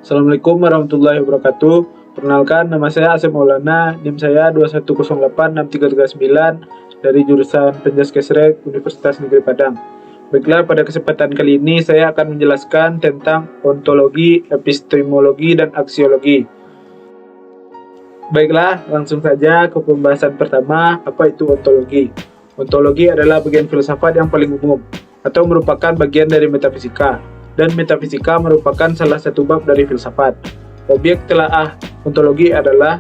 Assalamualaikum warahmatullahi wabarakatuh. Perkenalkan, nama saya Asep Maulana, NIM saya 21086339 dari jurusan Penjaskesrek Universitas Negeri Padang. Baiklah, pada kesempatan kali ini saya akan menjelaskan tentang ontologi, epistemologi, dan aksiologi. Baiklah, langsung saja ke pembahasan pertama, apa itu ontologi. Ontologi adalah bagian filsafat yang paling umum, atau merupakan bagian dari metafisika. Dan metafisika merupakan salah satu bab dari filsafat. Objek telaah ontologi adalah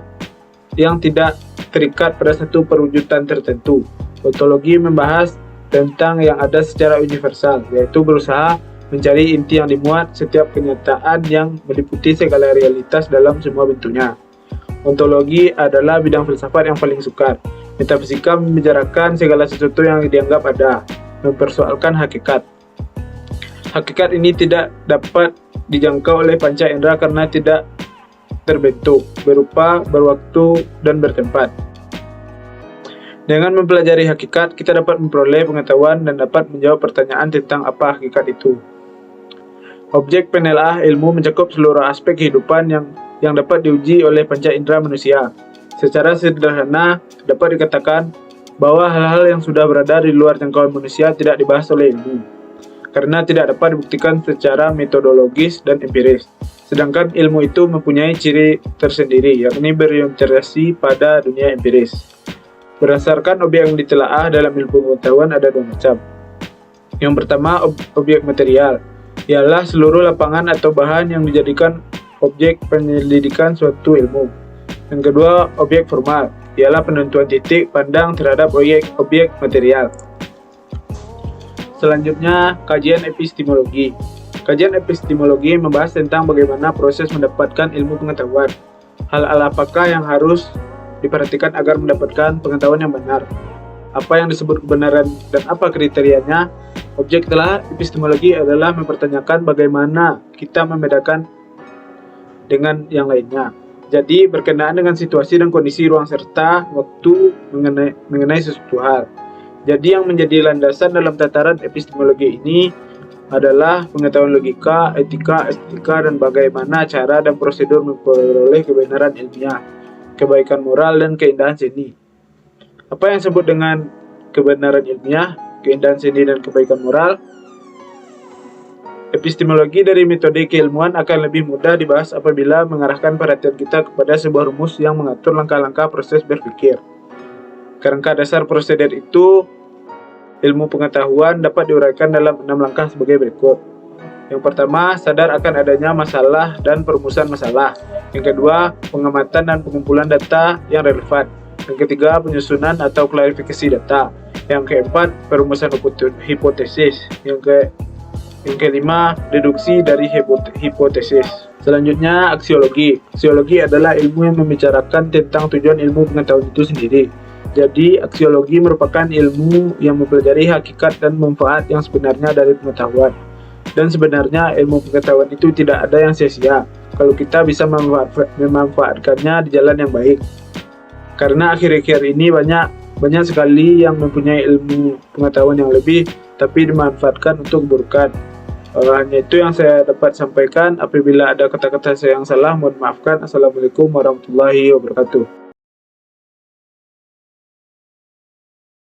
yang tidak terikat pada satu perwujudan tertentu. Ontologi membahas tentang yang ada secara universal, yaitu berusaha mencari inti yang dimuat setiap kenyataan yang meliputi segala realitas dalam semua bentuknya. Ontologi adalah bidang filsafat yang paling sukar. Metafisika membicarakan segala sesuatu yang dianggap ada, mempersoalkan hakikat. Hakikat ini tidak dapat dijangkau oleh panca indera karena tidak terbentuk, berupa, berwaktu, dan bertempat. Dengan mempelajari hakikat, kita dapat memperoleh pengetahuan dan dapat menjawab pertanyaan tentang apa hakikat itu. Objek penelaah ilmu mencakup seluruh aspek kehidupan yang dapat diuji oleh panca indera manusia. Secara sederhana, dapat dikatakan bahwa hal-hal yang sudah berada di luar jangkauan manusia tidak dibahas oleh ilmu, karena tidak dapat dibuktikan secara metodologis dan empiris. Sedangkan ilmu itu mempunyai ciri tersendiri, yakni berorientasi pada dunia empiris. Berdasarkan objek yang ditelaah dalam ilmu pengetahuan ada dua macam. Yang pertama, objek material, ialah seluruh lapangan atau bahan yang dijadikan objek penyelidikan suatu ilmu. Yang kedua, objek formal, ialah penentuan titik pandang terhadap objek material. Selanjutnya, kajian epistemologi. Kajian epistemologi membahas tentang bagaimana proses mendapatkan ilmu pengetahuan. Hal-hal apakah yang harus diperhatikan agar mendapatkan pengetahuan yang benar? Apa yang disebut kebenaran dan apa kriterianya? Objek telaah epistemologi adalah mempertanyakan bagaimana kita membedakan dengan yang lainnya. Jadi, berkenaan dengan situasi dan kondisi ruang serta waktu mengenai sesuatu hal. Jadi yang menjadi landasan dalam tataran epistemologi ini adalah pengetahuan logika, etika, estetika, dan bagaimana cara dan prosedur memperoleh kebenaran ilmiah, kebaikan moral, dan keindahan seni. Apa yang disebut dengan kebenaran ilmiah, keindahan seni, dan kebaikan moral? Epistemologi dari metode keilmuan akan lebih mudah dibahas apabila mengarahkan perhatian kita kepada sebuah rumus yang mengatur langkah-langkah proses berpikir. Kerangka dasar prosedur itu, ilmu pengetahuan dapat diuraikan dalam 6 langkah sebagai berikut. Yang pertama, sadar akan adanya masalah dan perumusan masalah. Yang kedua, pengamatan dan pengumpulan data yang relevan. Yang ketiga, penyusunan atau klarifikasi data. Yang keempat, perumusan hipotesis. Yang kelima, deduksi dari hipotesis. Selanjutnya, aksiologi. Aksiologi adalah ilmu yang membicarakan tentang tujuan ilmu pengetahuan itu sendiri. Jadi, aksiologi merupakan ilmu yang mempelajari hakikat dan manfaat yang sebenarnya dari pengetahuan. Dan sebenarnya ilmu pengetahuan itu tidak ada yang sia-sia kalau kita bisa memanfaatkannya di jalan yang baik. Karena akhir-akhir ini banyak sekali yang mempunyai ilmu pengetahuan yang lebih, tapi dimanfaatkan untuk keburukan. Hanya itu yang saya dapat sampaikan. Apabila ada kata-kata saya yang salah, mohon maafkan. Assalamualaikum warahmatullahi wabarakatuh.